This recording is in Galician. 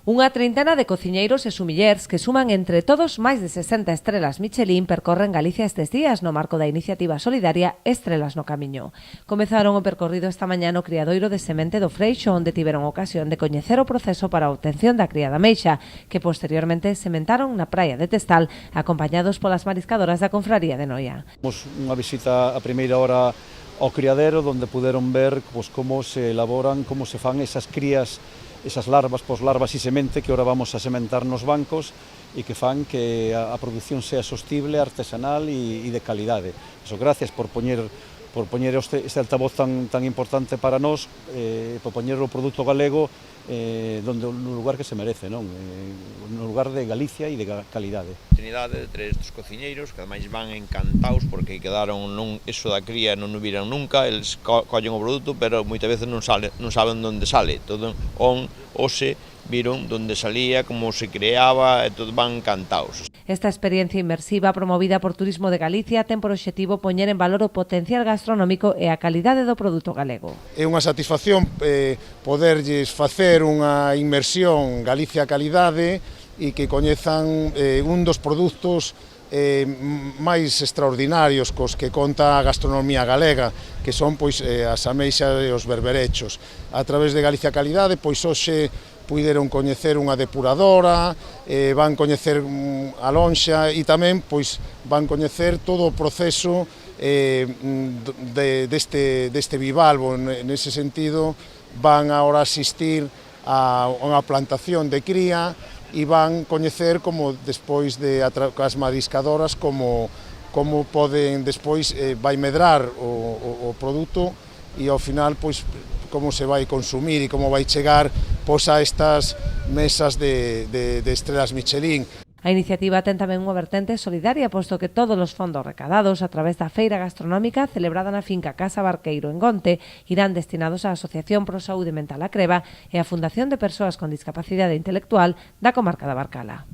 Unha trintena de cociñeiros e sumillers que suman entre todos máis de 60 estrelas Michelin percorren Galicia estes días no marco da iniciativa solidaria Estrelas no Camiño. Comezaron o percorrido esta mañá no criadoiro de semente do Freixo, onde tiveron ocasión de coñecer o proceso para a obtención da cría da meixa, que posteriormente sementaron na praia de Testal, acompañados polas mariscadoras da Confraría de Noia. Unha visita a primeira hora ao criadero, onde puderon ver como se elaboran, como se fan esas crías, esas larvas, poslarvas e semente que ora vamos a sementar nos bancos e que fan que a produción sea sostible, artesanal e de calidade. Eso, gracias por poñer este altavoz tan importante para nós, por poñer o produto galego no lugar que se merece, non? No lugar de Galicia e de calidade. De tres dos cociñeiros que ademais van encantados porque quedaron eso da cría non o viran nunca, eles collen o produto pero moitas veces non saben onde sale, todo hoxe viron onde salía, como se creaba e todos van encantados. Esta experiencia inmersiva promovida por Turismo de Galicia ten por obxectivo poñer en valor o potencial gastronómico e a calidade do produto galego. É unha satisfacción poderlles facer unha inmersión Galicia Calidade e que coñezan un dos produtos máis extraordinarios cos que conta a gastronomía galega, que son as ameixas e os berberechos. A través de Galicia Calidade, hoxe puideron coñecer unha depuradora, van coñecer a lonxa e tamén van coñecer todo o proceso deste bivalvo. Nese sentido, van agora asistir a unha plantación de cría e van coñecer como despois as mariscadoras como poden despois vai medrar o produto e ao final como se vai consumir e como vai chegar a estas mesas de estrelas Michelin. A iniciativa ten tamén unha vertente solidaria, posto que todos os fondos recadados a través da feira gastronómica celebrada na finca Casa Barqueiro en Gonte irán destinados á Asociación Pro Saúde Mental A Creba e á Fundación de Persoas con Discapacidade Intelectual da comarca da Barcala.